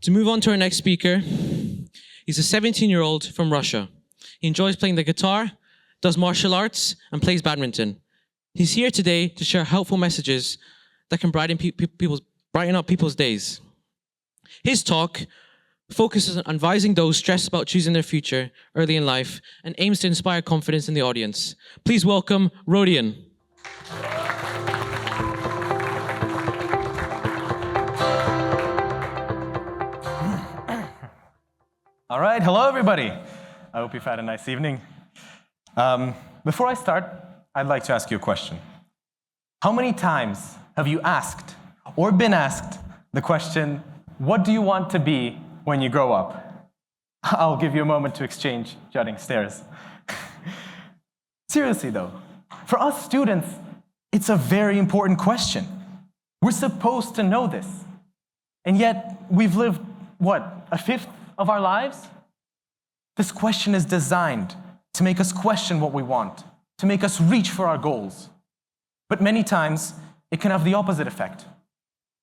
To move on to our next speaker, he's a 17-year-old from Russia. He enjoys playing the guitar, does martial arts, and plays badminton. He's here today to share helpful messages that can brighten up people's days. His talk focuses on advising those stressed about choosing their future early in life and aims to inspire confidence in the audience. Please welcome Rodion. All right, hello everybody. I hope you've had a nice evening. Before I start, I'd like to ask you a question. How many times have you asked or been asked the question, what do you want to be when you grow up? I'll give you a moment to exchange judging stares. Seriously though, for us students, it's a very important question. We're supposed to know this. And yet, we've lived, a fifth of our lives? This question is designed to make us question what we want, to make us reach for our goals. But many times, it can have the opposite effect.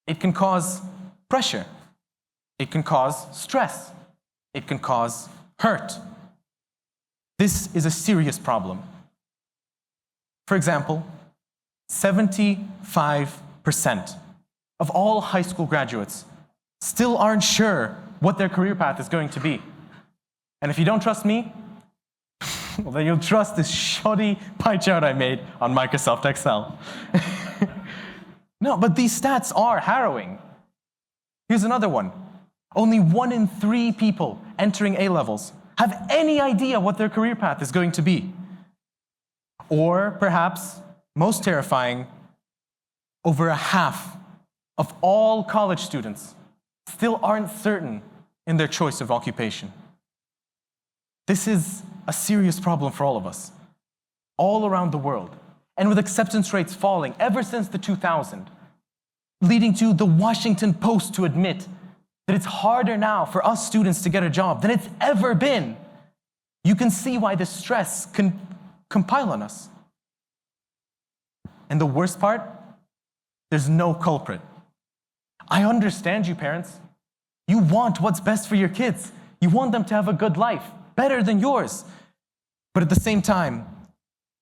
It can cause pressure. It can cause stress. It can cause hurt. This is a serious problem. For example, 75% of all high school graduates still aren't sure what their career path is going to be. And if you don't trust me, well, then you'll trust this shoddy pie chart I made on Microsoft Excel. No, but these stats are harrowing. Here's another one. Only 1 in 3 people entering A-levels have any idea what their career path is going to be. Or perhaps, most terrifying, over a half of all college students still aren't certain in their choice of occupation. This is a serious problem for all of us, all around the world, and with acceptance rates falling ever since the 2000s, leading to the Washington Post to admit that it's harder now for us students to get a job than it's ever been. You can see why this stress can compile on us. And the worst part, there's no culprit. I understand you, parents. You want what's best for your kids. You want them to have a good life, better than yours. But at the same time,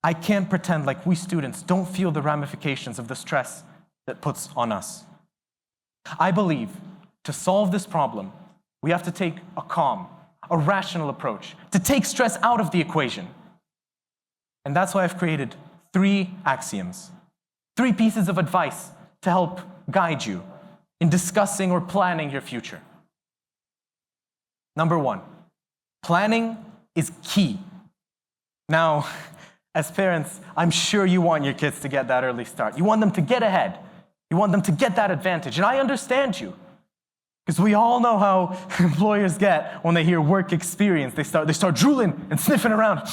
I can't pretend like we students don't feel the ramifications of the stress that puts on us. I believe to solve this problem, we have to take a calm, a rational approach, to take stress out of the equation. And that's why I've created 3 axioms, 3 pieces of advice to help guide you in discussing or planning your future. Number 1, planning is key. Now, as parents, I'm sure you want your kids to get that early start. You want them to get ahead. You want them to get that advantage. And I understand you. Because we all know how employers get when they hear work experience. They start drooling and sniffing around.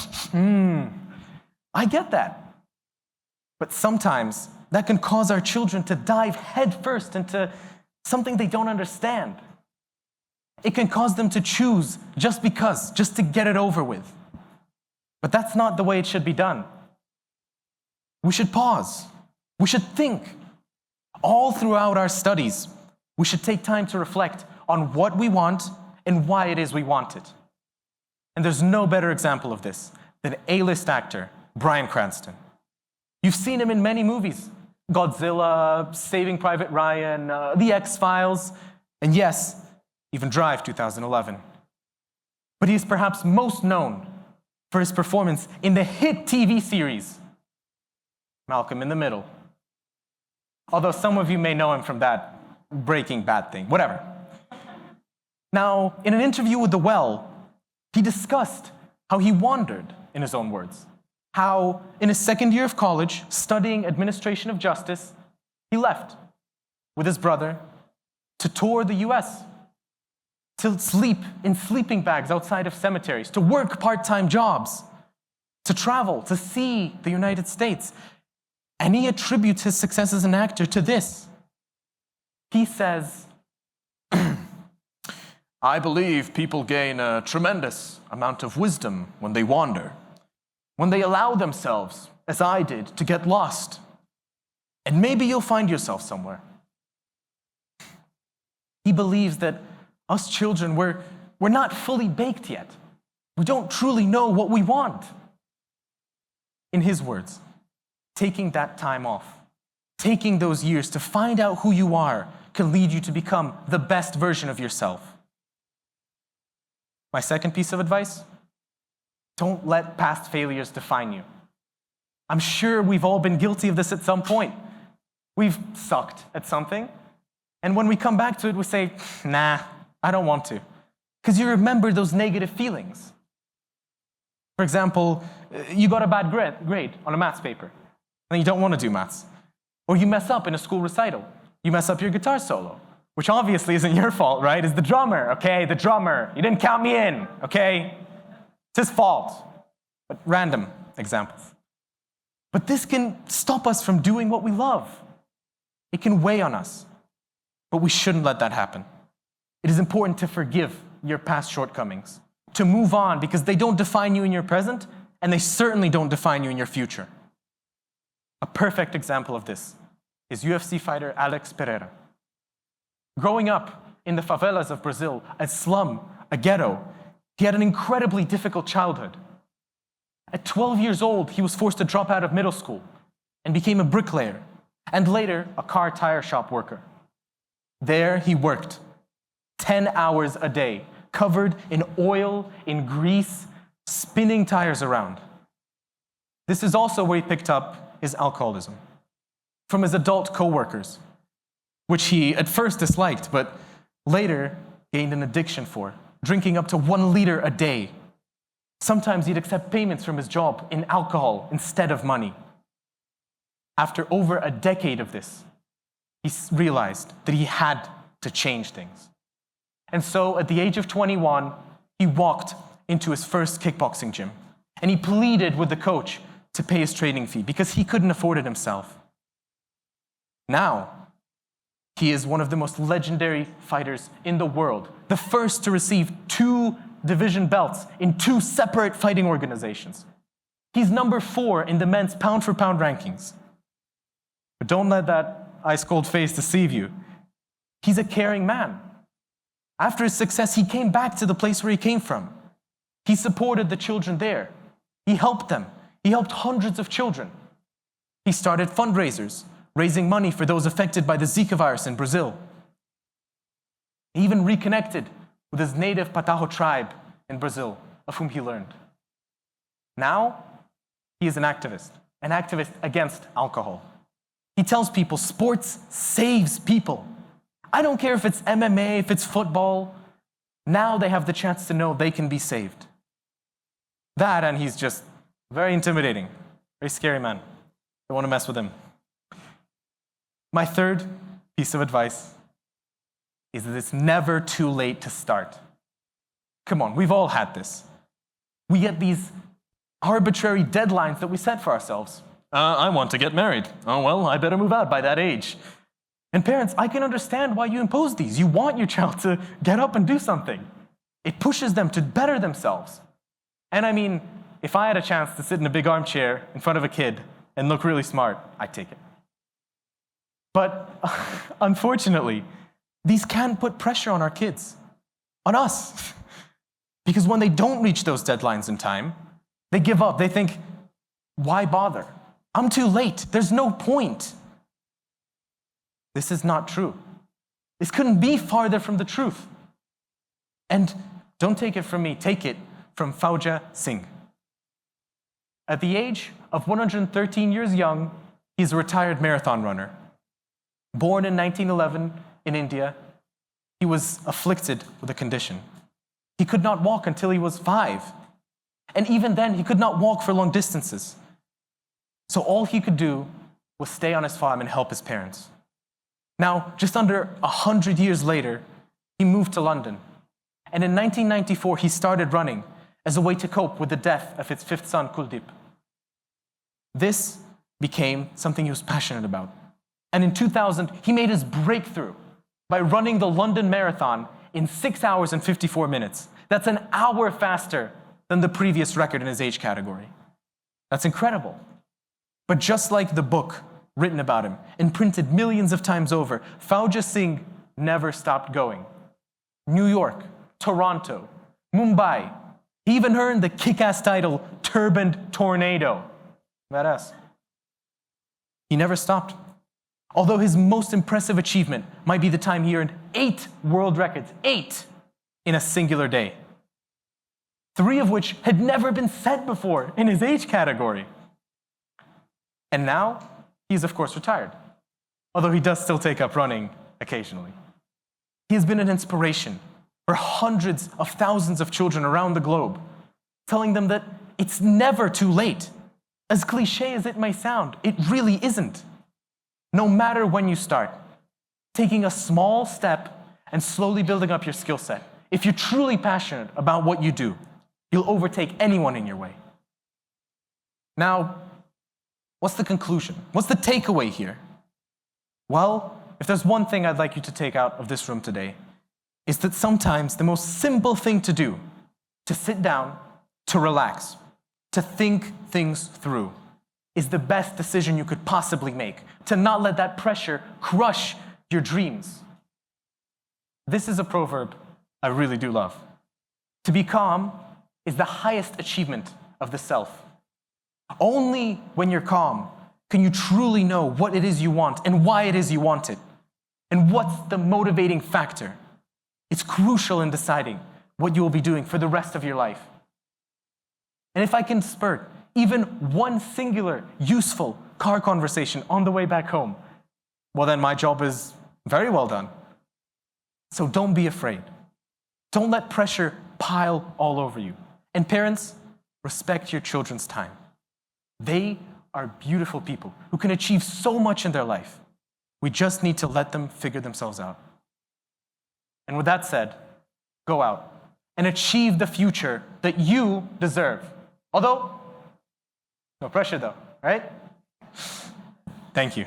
I get that. But sometimes that can cause our children to dive headfirst into something they don't understand. It can cause them to choose just because, just to get it over with. But that's not the way it should be done. We should pause. We should think. All throughout our studies, we should take time to reflect on what we want and why it is we want it. And there's no better example of this than A-list actor Bryan Cranston. You've seen him in many movies. Godzilla, Saving Private Ryan, The X-Files, and yes, even Drive 2011. But he is perhaps most known for his performance in the hit TV series, Malcolm in the Middle. Although some of you may know him from that Breaking Bad thing, whatever. Now, in an interview with The Well, he discussed how he wandered, in his own words. How, in his second year of college, studying administration of justice, he left with his brother to tour the US, to sleep in sleeping bags outside of cemeteries, to work part-time jobs, to travel, to see the United States. And he attributes his success as an actor to this. He says, I believe people gain a tremendous amount of wisdom when they wander, when they allow themselves, as I did, to get lost. And maybe you'll find yourself somewhere. He believes that Us children, we're not fully baked yet. We don't truly know what we want. In his words, taking that time off, taking those years to find out who you are can lead you to become the best version of yourself. My second piece of advice, don't let past failures define you. I'm sure we've all been guilty of this at some point. We've sucked at something, and when we come back to it, we say, nah, I don't want to. Because you remember those negative feelings. For example, you got a bad grade on a maths paper, and you don't want to do maths. Or you mess up in a school recital. You mess up your guitar solo, which obviously isn't your fault, right? It's the drummer, okay? The drummer. You didn't count me in, okay? It's his fault. But random examples. But this can stop us from doing what we love. It can weigh on us. But we shouldn't let that happen. It is important to forgive your past shortcomings, to move on because they don't define you in your present, and they certainly don't define you in your future. A perfect example of this is UFC fighter Alex Pereira. Growing up in the favelas of Brazil, a slum, a ghetto, he had an incredibly difficult childhood. At 12 years old, he was forced to drop out of middle school and became a bricklayer, and later a car tire shop worker. There he worked 10 hours a day, covered in oil, in grease, spinning tires around. This is also where he picked up his alcoholism, from his adult co-workers, which he at first disliked, but later gained an addiction for, drinking up to 1 liter a day. Sometimes he'd accept payments from his job in alcohol instead of money. After over a decade of this, he realized that he had to change things. And so at the age of 21, he walked into his first kickboxing gym, and he pleaded with the coach to pay his training fee because he couldn't afford it himself. Now, he is one of the most legendary fighters in the world, the first to receive 2 division belts in 2 separate fighting organizations. He's number 4 in the men's pound-for-pound rankings. But don't let that ice-cold face deceive you. He's a caring man. After his success, he came back to the place where he came from. He supported the children there. He helped them. He helped hundreds of children. He started fundraisers, raising money for those affected by the Zika virus in Brazil. He even reconnected with his native Pataho tribe in Brazil, of whom he learned. Now, he is an activist against alcohol. He tells people sports saves people. I don't care if it's MMA, if it's football. Now they have the chance to know they can be saved. That, and he's just very intimidating, very scary man. Don't want to mess with him. My third piece of advice is that it's never too late to start. Come on, we've all had this. We get these arbitrary deadlines that we set for ourselves. I want to get married. Oh, well, I better move out by that age. And parents, I can understand why you impose these. You want your child to get up and do something. It pushes them to better themselves. And I mean, if I had a chance to sit in a big armchair in front of a kid and look really smart, I'd take it. But unfortunately, these can put pressure on our kids, on us. Because when they don't reach those deadlines in time, they give up. They think, why bother? I'm too late. There's no point. This is not true. This couldn't be farther from the truth. And don't take it from me, take it from Fauja Singh. At the age of 113 years young, he's a retired marathon runner. Born in 1911 in India, he was afflicted with a condition. He could not walk until he was 5. And even then, he could not walk for long distances. So all he could do was stay on his farm and help his parents. Now, just under 100 years later, he moved to London. And in 1994, he started running as a way to cope with the death of his 5th son, Kuldeep. This became something he was passionate about. And in 2000, he made his breakthrough by running the London Marathon in 6 hours and 54 minutes. That's an hour faster than the previous record in his age category. That's incredible. But just like the book written about him and printed millions of times over, Fauja Singh never stopped going. New York, Toronto, Mumbai. He even earned the kick-ass title, Turbaned Tornado. Badass. He never stopped. Although his most impressive achievement might be the time he earned 8 world records, 8 in a singular day. 3 of which had never been set before in his age category. And now, he's of course retired, although he does still take up running occasionally. He has been an inspiration for hundreds of thousands of children around the globe, telling them that it's never too late. As cliche as it may sound, it really isn't. No matter when you start, taking a small step and slowly building up your skill set. If you're truly passionate about what you do, you'll overtake anyone in your way. Now, what's the conclusion? What's the takeaway here? Well, if there's one thing I'd like you to take out of this room today, is that sometimes the most simple thing to do, to sit down, to relax, to think things through, is the best decision you could possibly make, to not let that pressure crush your dreams. This is a proverb I really do love. To be calm is the highest achievement of the self. Only when you're calm can you truly know what it is you want and why it is you want it, and what's the motivating factor. It's crucial in deciding what you will be doing for the rest of your life. And if I can spurt even one singular, useful car conversation on the way back home, well then my job is very well done. So don't be afraid. Don't let pressure pile all over you. And parents, respect your children's time. They are beautiful people who can achieve so much in their life. We just need to let them figure themselves out. And with that said, go out and achieve the future that you deserve. Although, no pressure though, right? Thank you.